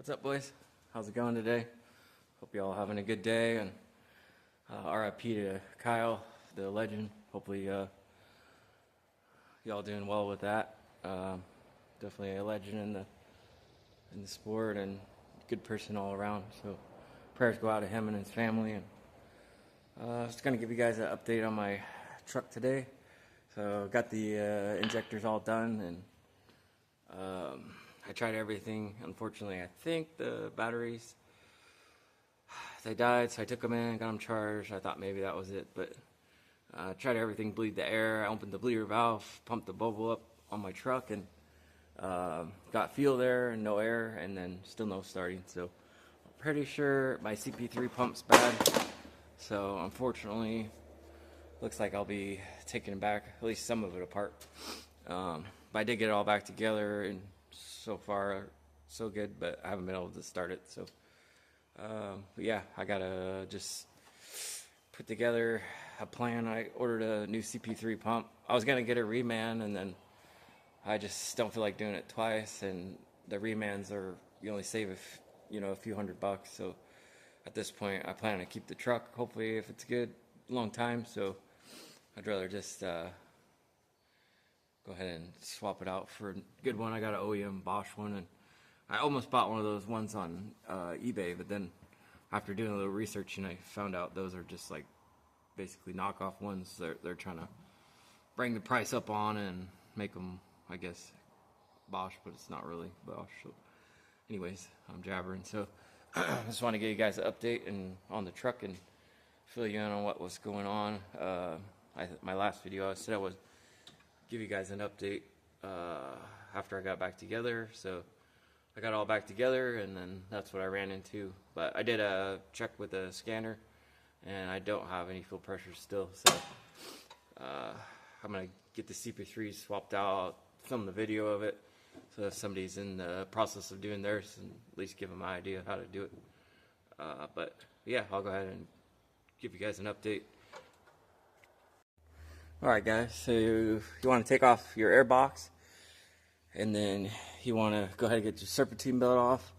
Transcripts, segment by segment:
What's up, boys? How's it going today? Hope y'all having a good day, and RIP to Kyle, the legend. Hopefully y'all doing well with that. Definitely a legend in the sport and good person all around. So prayers go out to him and his family. And just gonna give you guys an update on my truck today. So got the injectors all done, and I tried everything. Unfortunately, I think the batteries, they died, so I took them in, got them charged. I thought maybe that was it, but tried everything, bleed the air. I opened the bleeder valve, pumped the bubble up on my truck, and got fuel there and no air, and then still no starting. So I'm pretty sure my cp3 pump's bad. So unfortunately, looks like I'll be taking it back, at least some of it apart. But I did get it all back together, and so far so good, but I haven't been able to start it. So but yeah, I gotta just put together a plan. I ordered a new cp3 pump. I was gonna get a reman, and then I just don't feel like doing it twice, and the remans are, you only save a few $100. So at this point I plan to keep the truck, hopefully, if it's good, long time. So I'd rather just go ahead and swap it out for a good one. I got an OEM Bosch one, and I almost bought one of those ones on eBay, but then after doing a little research, I found out those are just like basically knockoff ones. They're trying to bring the price up on and make them, I guess, Bosch, but it's not really Bosch. So anyways, I'm jabbering. So I just want to give you guys an update and on the truck and fill you in on what was going on. My last video, I said I would give you guys an update after I got back together. So I got all back together, and then that's what I ran into. But I did a check with a scanner, and I don't have any fuel pressure still. So I'm gonna get the cp3 swapped out, film the video of it, so if somebody's in the process of doing theirs, and at least give them an idea of how to do it. But yeah, I'll go ahead and give you guys an update. Alright guys, so you want to take off your air box, and then you want to go ahead and get your serpentine belt off,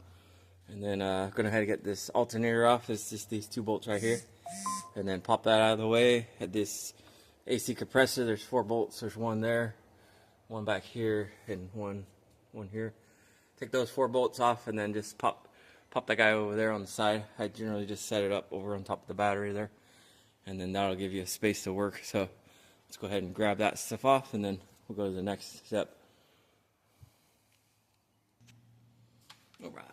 and then go ahead and get this alternator off. It's just these two bolts right here, and then pop that out of the way. At this AC compressor, there's 4 bolts. There's one there, one back here, and one here. Take those 4 bolts off, and then just pop that guy over there on the side. I generally just set it up over on top of the battery there, and then that'll give you a space to work. So let's go ahead and grab that stuff off, and then we'll go to the next step. Alright,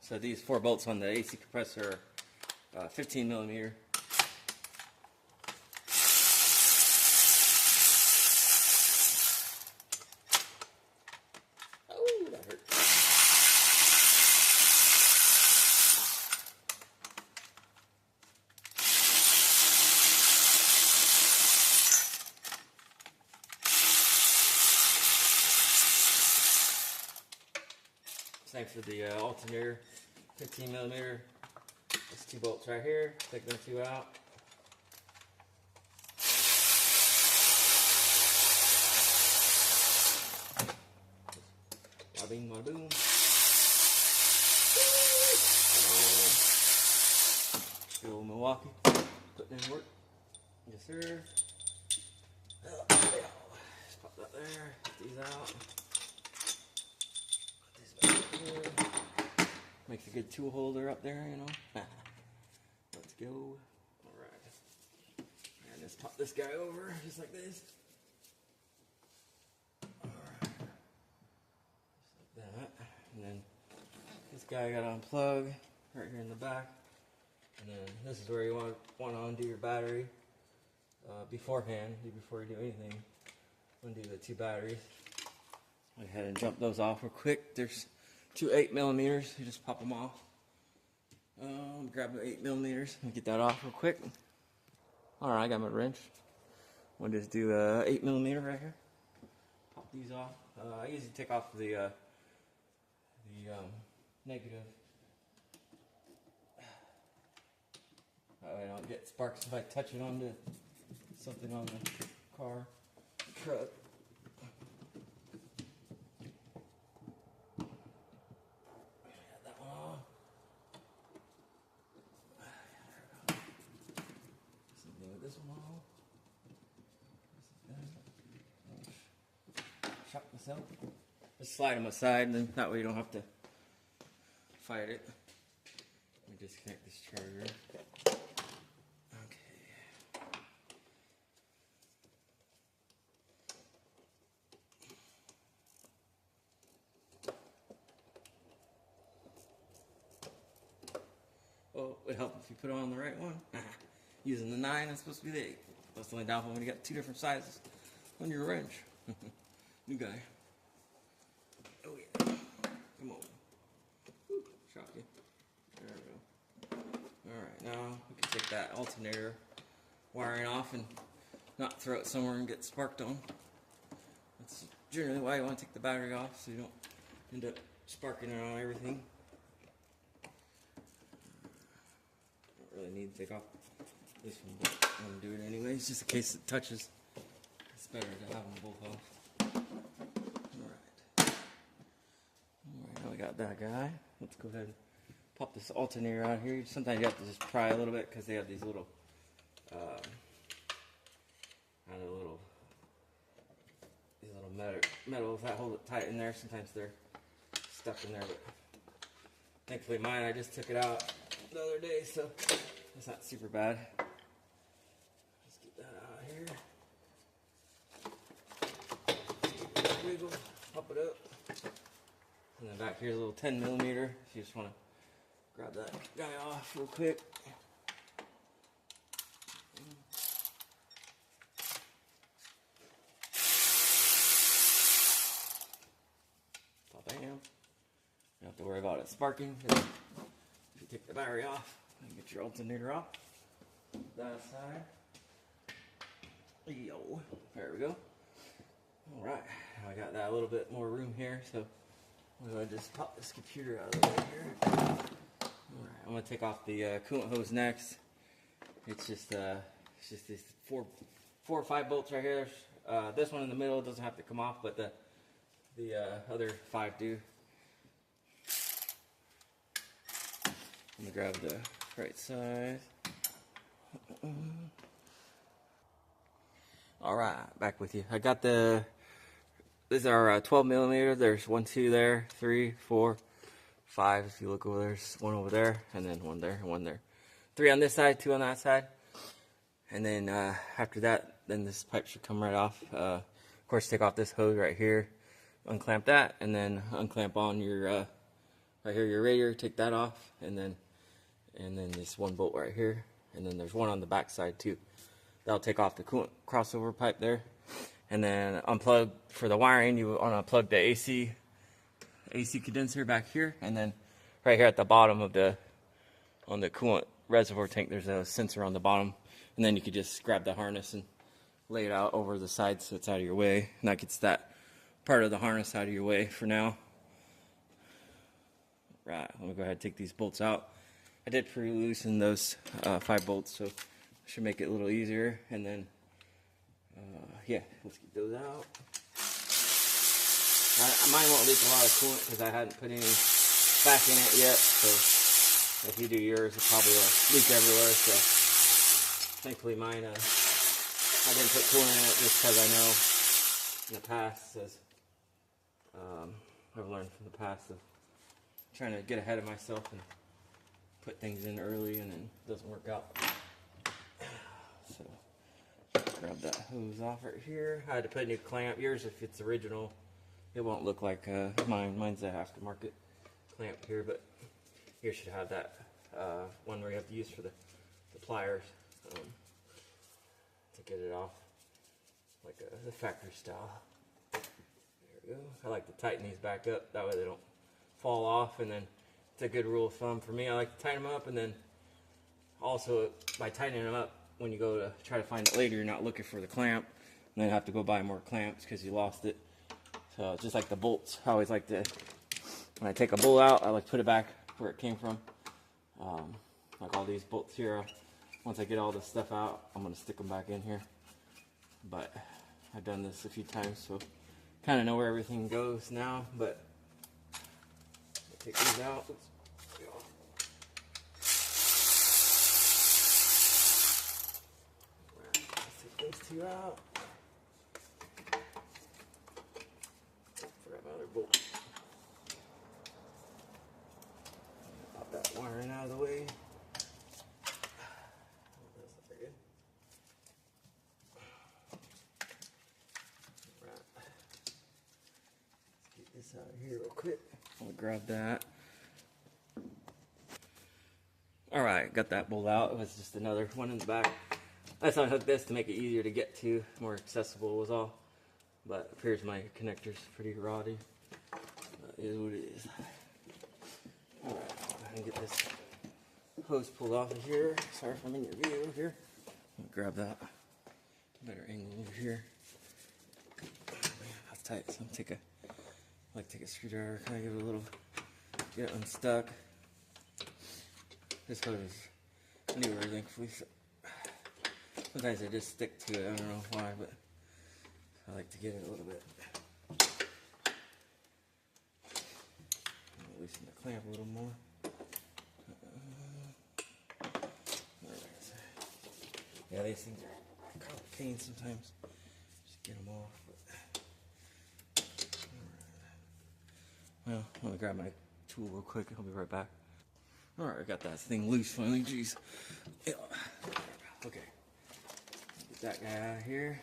so these 4 bolts on the AC compressor are 15 millimeter. Oh, that hurt. Same for the alternator, 15 millimeter. There's 2 bolts right here. Take them 2 out. Bada bing, bada boom. Still Milwaukee, putting in work. Yes, sir. Just pop that there. Get these out. Makes a good tool holder up there, Let's go. Alright. And just pop this guy over, just like this. Alright. Just like that. And then this guy I gotta unplug right here in the back. And then this is where you want to undo your battery beforehand, before you do anything. Undo the 2 batteries. Go ahead and jump those off real quick. There's 2 8 millimeters. You just pop them off. Grab the 8 millimeters and get that off real quick. Alright, I got my wrench. We'll just do 8 millimeter right here. Pop these off. I usually take off the negative. That way I don't get sparks if I touch it onto something on the car, truck. That one off. myself. Just slide them aside, and then that way you don't have to fight it. Let me disconnect this charger. Okay. Oh, it helps if you put on the right one. Using the 9, it's supposed to be the 8. That's the only downfall when you got 2 different sizes on your wrench. New guy. Oh yeah. Come on. Woo, shock you. There we go. Alright, now we can take that alternator wiring off and not throw it somewhere and get sparked on. That's generally why you want to take the battery off, so you don't end up sparking it on everything. Don't really need to take off this one, but I'm going to do it anyways, just in case it touches. It's better to have them both off. Alright. Alright, now we got that guy. Let's go ahead and pop this alternator out here. Sometimes you have to just pry a little bit because they have these little, metals that hold it tight in there. Sometimes they're stuck in there, but thankfully mine, I just took it out the other day, so it's not super bad. Let's get that out here. Wiggle, pop it up. And then back here's a little 10mm. If you just want to grab that guy off real quick. Bam. You don't have to worry about it sparking. If you take the battery off and get your alternator off, that side. Yo, there we go. Alright, now I got that a little bit more room here, so I'm going to just pop this computer out of the way here. Alright, I'm going to take off the coolant hose next. It's just these four or five bolts right here. This one in the middle doesn't have to come off, but the other 5 do. I'm going to grab the right side. Alright, back with you. I got these are 12mm. There's 1, 2 there, 3, 4, 5. If you look over there, there's 1 over there, and then 1 there, and 1 there. 3 on this side, 2 on that side. And then after that, then this pipe should come right off. Of course, take off this hose right here, unclamp that, and then unclamp on your right here, your radiator. Take that off, and then this 1 bolt right here, and then there's 1 on the back side too. That'll take off the coolant crossover pipe there, and then unplug for the wiring. You want to plug the AC condenser back here, and then right here at the bottom of on the coolant reservoir tank, there's a sensor on the bottom, and then you could just grab the harness and lay it out over the side so it's out of your way, and that gets that part of the harness out of your way for now. Right, let me go ahead and take these bolts out. I did pre-loosen those 5 bolts, so should make it a little easier. And then yeah, let's get those out. Mine won't leak a lot of coolant because I hadn't put any back in it yet, so if you do yours, it probably will leak everywhere. So thankfully mine, I didn't put coolant in it just because I know in the past, I've learned from the past of trying to get ahead of myself and put things in early, and then it doesn't work out. So grab that hose off right here. I had to put a new clamp. Yours, if it's original, it won't look like mine. Mine's a aftermarket clamp here, but yours should have that one where you have to use for the pliers to get it off, like the factory style. There we go. I like to tighten these back up, that way they don't fall off, and then it's a good rule of thumb for me. I like to tighten them up, and then also by tightening them up, when you go to try to find it later, you're not looking for the clamp, and then have to go buy more clamps because you lost it. So just like the bolts, I always like to, when I take a bolt out, I like to put it back where it came from. Like all these bolts here, once I get all this stuff out, I'm going to stick them back in here. But I've done this a few times, so kind of know where everything goes now. But take these out. Let's take those 2 out. bolt. Pop that wiring out of the way. Right. Let's get this out of here real quick. I'll grab that. Alright, got that bolt out. It was just another one in the back. I just unhooked this to make it easier to get to, more accessible was all. But it appears my connector's pretty rotty. That is what it is. Alright, go ahead and get this hose pulled off of here. Sorry if I'm in your view here. Grab that. Better angle over here. That's tight, so I'm take a screwdriver, kind of give it a little, get it unstuck. This hose is newer, thankfully. So sometimes I just stick to it. I don't know why, but I like to get it a little bit. Loosen the clamp a little more. Yeah, these things are kind of a pain sometimes. Just get them off. But. Well, let me grab my tool real quick. I'll be right back. Alright, I got that thing loose finally. Jeez. Yeah. Okay. Get that guy out of here.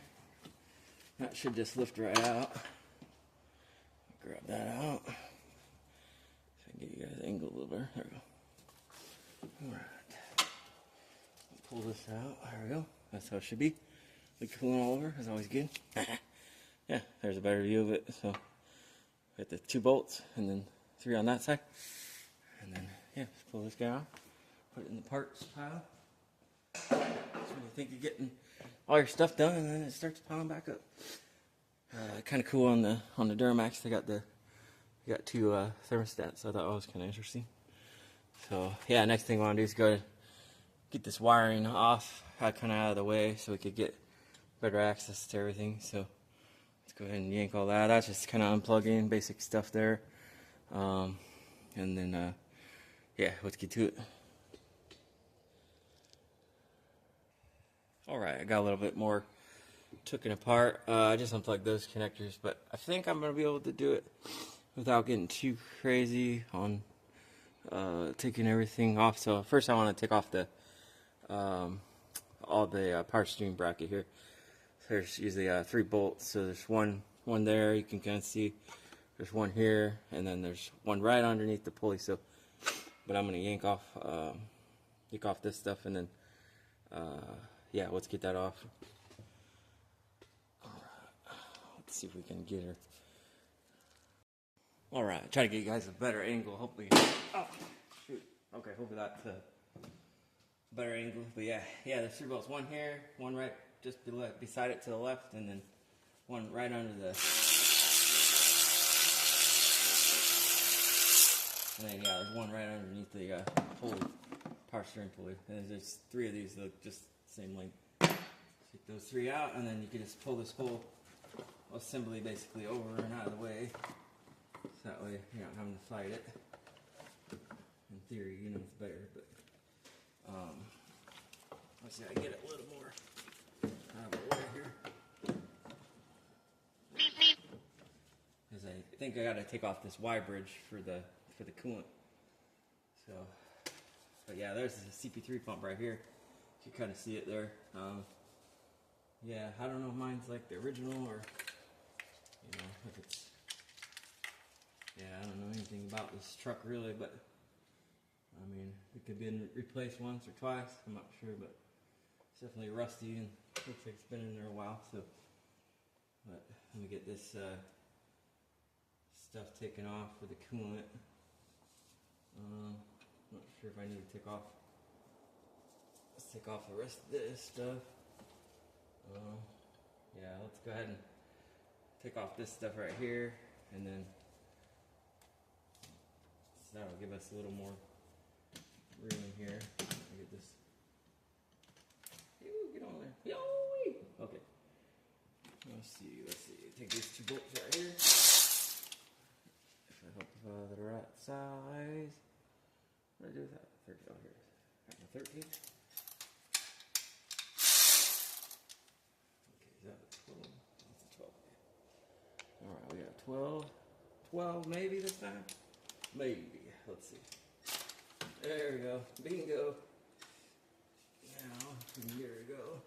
That should just lift right out. Grab that out. So I can get you guys angled a little better. There we go. Alright. Pull this out. There we go. That's how it should be. Liquid cooling all over is always good. Yeah, there's a better view of it. So, got the 2 bolts and then 3 on that side. And then, yeah, just pull this guy out. Put it in the parts pile. So you think you're getting all your stuff done, and then it starts piling back up. Kind of cool on the Duramax. They got 2 thermostats. So I thought that was kind of interesting. So yeah, next thing I want to do is go get this wiring off, kind of out of the way, so we could get better access to everything. So let's go ahead and yank all that. That's just kind of unplugging, basic stuff there. And then yeah, let's get to it. Alright, I got a little bit more took it apart. I just unplugged those connectors, but I think I'm going to be able to do it without getting too crazy on taking everything off. So first I want to take off the all the power steering bracket here. There's usually 3 bolts, so there's one there, you can kind of see. There's one here, and then there's one right underneath the pulley. So, but I'm going to yank off this stuff, and then yeah, let's get that off. Alright, let's see if we can get her. Alright, try to get you guys a better angle, hopefully. Oh, shoot. Okay, hopefully that's a better angle. But yeah, there's 3 bolts. One here, one right just beside it to the left, and then one right under the. And then yeah, there's one right underneath the pulley, power steering pulley. And there's 3 of these that look just the same length. Take those 3 out, and then you can just pull this whole assembly basically over and out of the way. So that way you're not having to fight it. In theory, you know it's better, but let's see, I get it a little more out of the way here. Because I think I got to take off this Y bridge for the coolant. So, but yeah, there's the cp3 pump right here. You can kind of see it there. Yeah, I don't know if mine's like the original or, you know, if it's, yeah, I don't know anything about this truck really, but I mean, it could have been replaced once or twice, I'm not sure, but it's definitely rusty and looks like it's been in there a while. So, but let me get this stuff taken off for the coolant. Not sure if I need to take off. Let's take off the rest of this stuff. Yeah, let's go ahead and take off this stuff right here, and then so that'll give us a little more room in here. Get this. Ooh, get on there. Yo-wee! Okay. Let's see. Take these 2 bolts right here. If I hope they're the right size. What do I do with that? 30. Oh, here. Got my 13. Okay, is that a 12? That's a 12. Alright, we got 12. 12 maybe this time. Maybe. Let's see. There we go. Bingo. Now we can get her to go.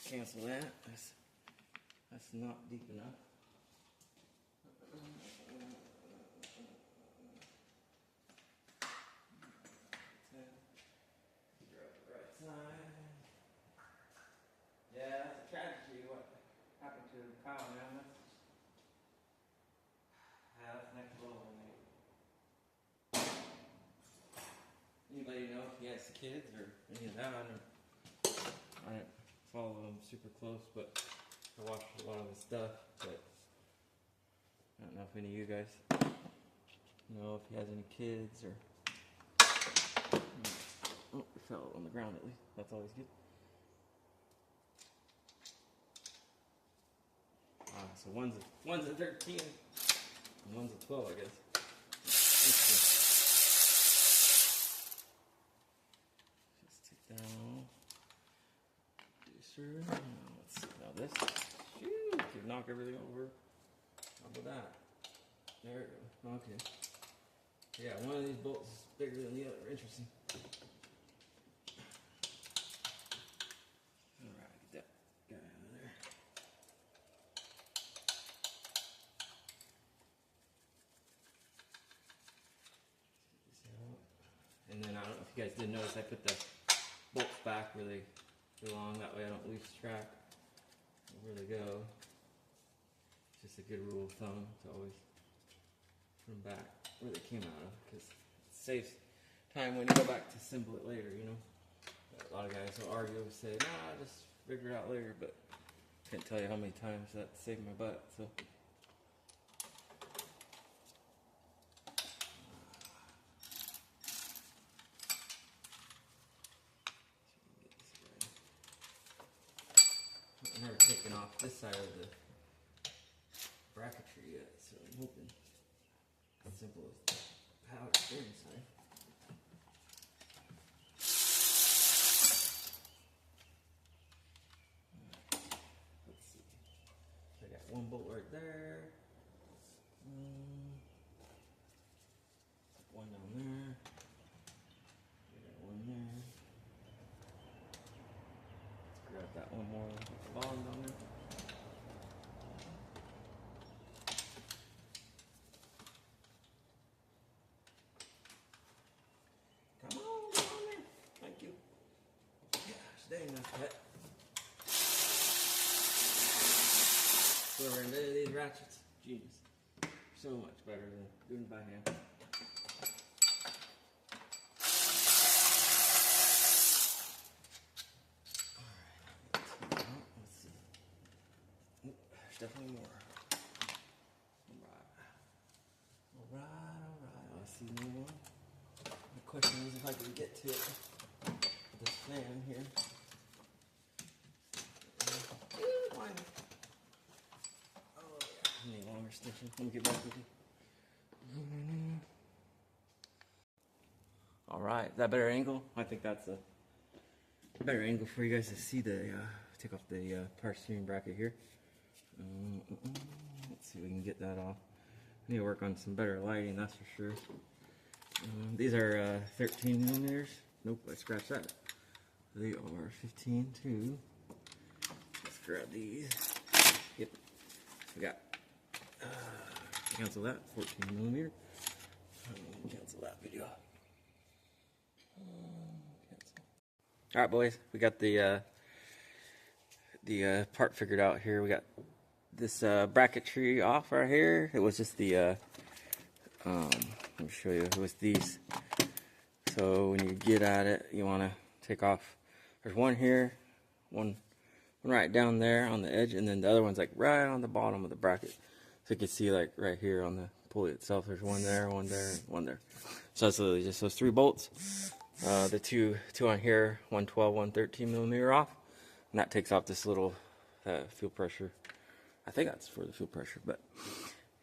Cancel that. That's not deep enough. Yeah, that's a tragedy. What happened to Kyle, man? That's next level, mate. Anybody know if he has kids or any of that? I don't follow him super close, but I watch a lot of his stuff. But I don't know if any of you guys know if he has any kids or. Oh, it fell on the ground at least. That's always good. So one's a 13 and one's a 12, I guess. Just take down producer. Now this. Shoot, could knock everything over. How about that? There we go. Okay. Yeah, one of these bolts is bigger than the other. Interesting. Alright, get that guy out of there. And then I don't know if you guys did notice, I put the bolts back really long, that way I don't lose track of where they go. It's just a good rule of thumb to always put them back where they came out of, because it saves time when you go back to assemble it later, you know. A lot of guys will argue and say, nah, just figure it out later, but I can't tell you how many times that saved my butt, so. I've never taken off this side of the bracketry yet, so I'm hoping as simple as the power steering side. Let's see. So I got one bolt right there. One down there. I got one there. Grab that one more at the bottom down there. Come on there. Thank you. Gosh dang, that's pet. Whoever invented these ratchets, genius. So much better than doing it by hand. Definitely more. Alright. I see no one. The question is if I can get to it with this fan here. Oh yeah, I need longer stitching. Let me get back with you. Alright, is that a better angle? I think that's a better angle for you guys to see the, take off the power steering bracket here. Let's see if we can get that off. I need to work on some better lighting, that's for sure. These are 13 millimeters. Nope, I scratched that. They are 15 too. Let's grab these. Yep, we got. Cancel that. 14 millimeter. Cancel that video. All right, boys, we got the part figured out here. We got this bracketry off right here. It was just the let me show you. It was these. So when you get at it, you want to take off. There's one here, one right down there on the edge, and then the other one's like right on the bottom of the bracket. So you can see like right here on the pulley itself. There's one there, and one there. So that's literally just those 3 bolts. The two on here, 112, 113 millimeter off, and that takes off this little fuel pressure. I think that's for the fuel pressure, but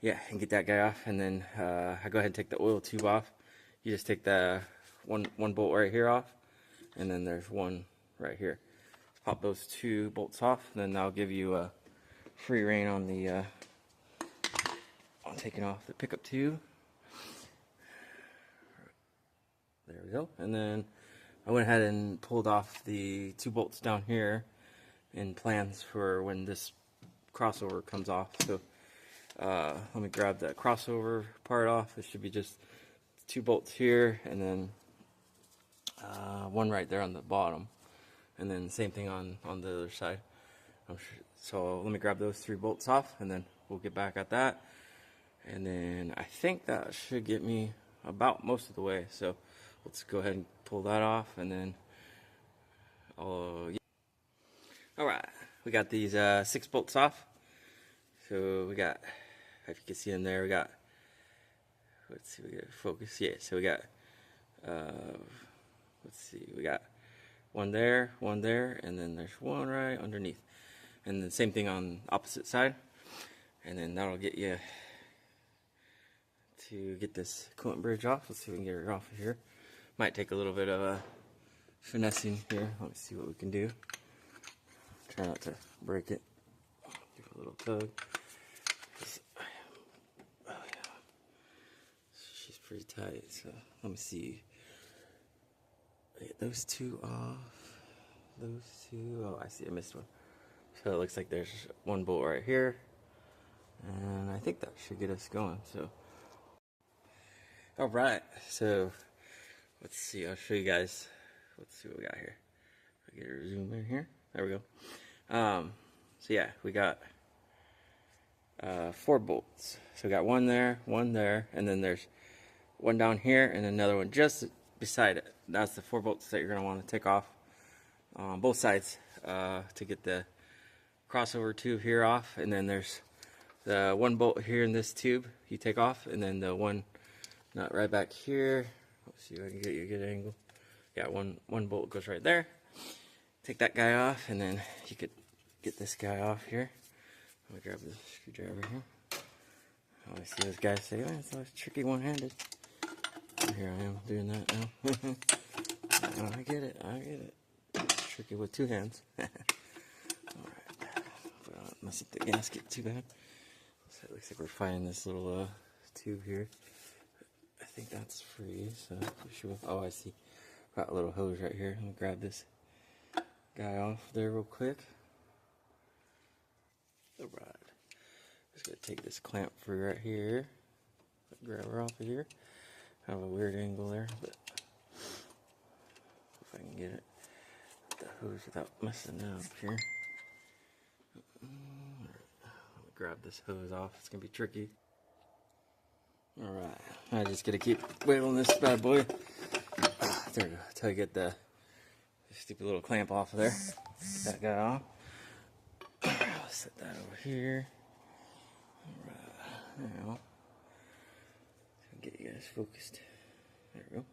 yeah, and get that guy off, and then I go ahead and take the oil tube off. You just take the one bolt right here off, and then there's one right here. Just pop those 2 bolts off, and then that'll give you free rein on the I'm taking off the pickup tube. There we go. And then I went ahead and pulled off the 2 bolts down here in plans for when this crossover comes off. So let me grab that crossover part off. It should be just 2 bolts here, and then one right there on the bottom, and then same thing on the other side. So let me grab those 3 bolts off, and then we'll get back at that. And then I think that should get me about most of the way. So let's go ahead and pull that off, and then yeah. All right, we got these 6 bolts off. So we got, if you can see in there, we got, let's see, we got focus. Yeah, so we got let's see, we got one there, and then there's one right underneath, and then same thing on opposite side. And then that'll get you to get this coolant bridge off. Let's see if we can get it off of here. Might take a little bit of finessing here. Let me see what we can do. Try not to break it. Give it a little tug. Oh yeah, she's pretty tight. So let me see. Get those 2 off. Those 2. Oh, I see. I missed one. So it looks like there's 1 bolt right here, and I think that should get us going. So, all right. So let's see. I'll show you guys. Let's see what we got here. I'll get a zoom in here. There we go. So yeah, we got 4 bolts. So we got one there, and then there's one down here, and another one just beside it. That's the 4 bolts that you're going to want to take off on both sides to get the crossover tube here off. And then there's the 1 bolt here in this tube you take off, and then the one nut right back here. Let's see if I can get you a good angle. Yeah, one bolt goes right there. Take that guy off, and then you could get this guy off here. I'm gonna grab the screwdriver here. I always see those guys say, "Oh, it's always tricky one-handed." Here I am doing that now. Oh, I get it. It's tricky with 2 hands. Alright. Mess up the gasket too bad. So it looks like we're finding this little tube here. I think that's free, so we should. Oh, I see. Got a little hose right here. Let me grab this guy off there real quick. Alright. Just gonna take this clamp free right here. Grab her off of here. Kind of a weird angle there, but if I can get it the hose without messing up here. Let me grab this hose off. It's gonna be tricky. Alright, I just gotta keep wiggling this bad boy. There we go. Until I get the stupid little clamp off of there. Get that guy off. I'll set that over here. Alright, now get you guys focused. There we go.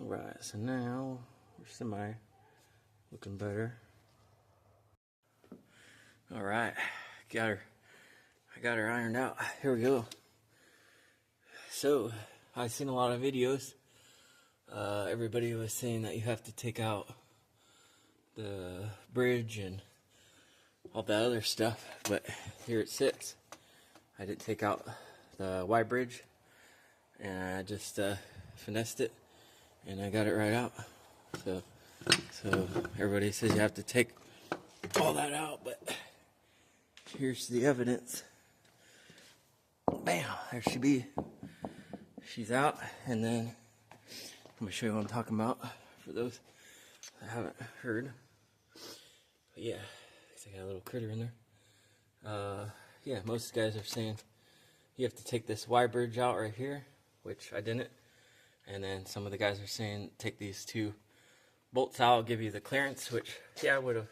Alright, so now we're semi looking better. Alright, I got her ironed out. Here we go. So I've seen a lot of videos. Everybody was saying that you have to take out the bridge and all that other stuff, but here it sits. I didn't take out the Y bridge, and I just finessed it, and I got it right out. So everybody says you have to take all that out, but here's the evidence. Bam, there she be. She's out, and then let me show you what I'm talking about for those that haven't heard. But yeah, I got a little critter in there. Yeah, most guys are saying you have to take this Y bridge out right here, which I didn't. And then some of the guys are saying take these 2 bolts out, give you the clearance, which yeah, would have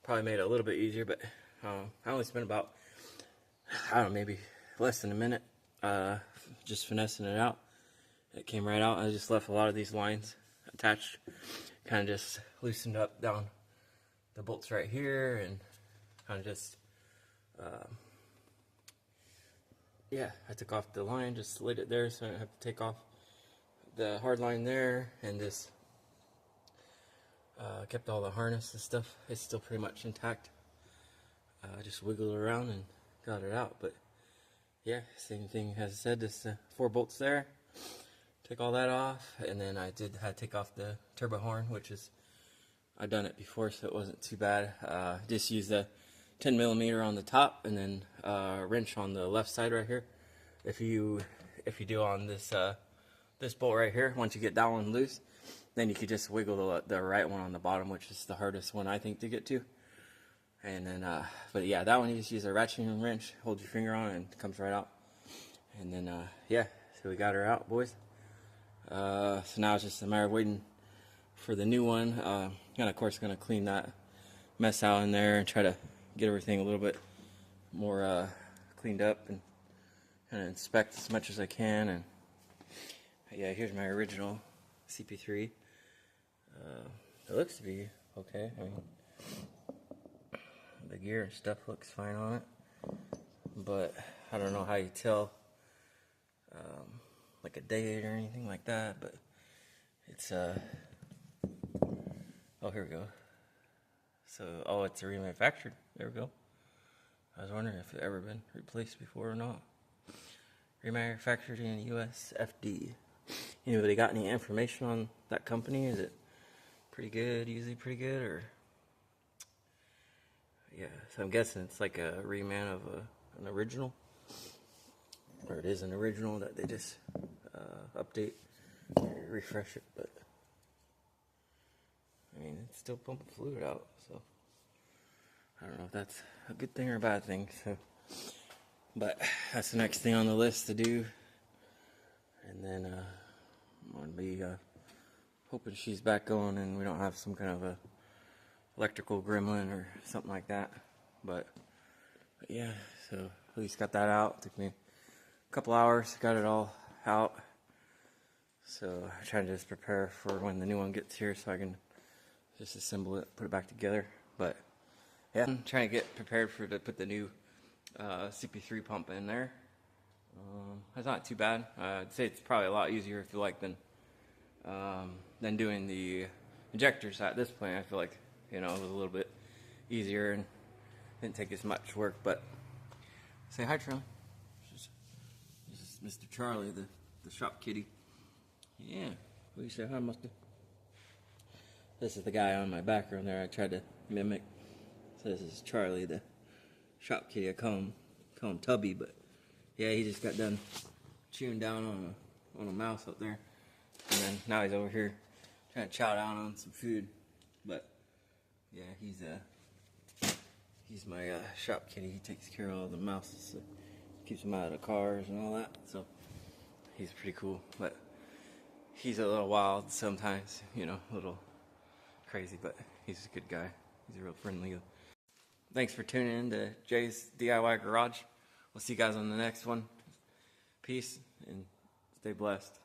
probably made it a little bit easier, but I only spent about, I don't know, maybe less than a minute just finessing it out. It came right out. I just left a lot of these lines attached, kind of just loosened up down the bolts right here, and kind of just yeah, I took off the line, just slid it there so I didn't have to take off the hard line there, and just kept all the harness and stuff. It's still pretty much intact. I just wiggled around and got it out, but yeah, same thing as I said, just 4 bolts there. Take all that off, and then I did have to take off the turbo horn, which is, I've done it before, so it wasn't too bad. Just use the 10mm on the top, and then a wrench on the left side right here. If you do on this this bolt right here, once you get that one loose, then you could just wiggle the right one on the bottom, which is the hardest one I think to get to. And then, but yeah, that one you just use a ratcheting wrench, hold your finger on it, and it comes right out. And then, yeah, so we got her out, boys. So now it's just a matter of waiting for the new one. And of course, gonna clean that mess out in there and try to get everything a little bit more cleaned up and kind of inspect as much as I can. And yeah, here's my original CP3. It looks to be okay. I mean, the gear and stuff looks fine on it, but I don't know how you tell like a date or anything like that. But it's oh, here we go. So, oh, it's a remanufactured. There we go. I was wondering if it ever been replaced before or not. Remanufactured in US FD. Anybody got any information on that company? Is it pretty good, usually pretty good, or? Yeah, so I'm guessing it's like a reman of an original. Or it is an original that they just update, refresh it, but I mean, it's still pumping fluid out, so I don't know if that's a good thing or a bad thing. So, but that's the next thing on the list to do. And then I'm gonna be hoping she's back going and we don't have some kind of a electrical gremlin or something like that. But yeah, so at least got that out. It took me a couple hours, got it all out. So I try to just prepare for when the new one gets here so I can just assemble it, put it back together. But yeah, I'm trying to get prepared to put the new CP3 pump in there. It's not too bad. I'd say it's probably a lot easier, I feel like, than doing the injectors at this point. I feel like, you know, it was a little bit easier and didn't take as much work. But say hi, Charlie. This is Mr. Charlie, the shop kitty. Yeah, will you say hi, Mustard? This is the guy on my background there I tried to mimic. So this is Charlie, the shop kitty. I call him Tubby, but yeah, he just got done chewing down on a mouse up there, and then now he's over here trying to chow down on some food. But yeah, he's my shop kitty. He takes care of all the mouses, so keeps them out of the cars and all that. So he's pretty cool, but he's a little wild sometimes, you know, a little crazy, but he's a good guy. He's real friendly. Thanks for tuning in to Jay's DIY Garage. We'll see you guys on the next one. Peace and stay blessed.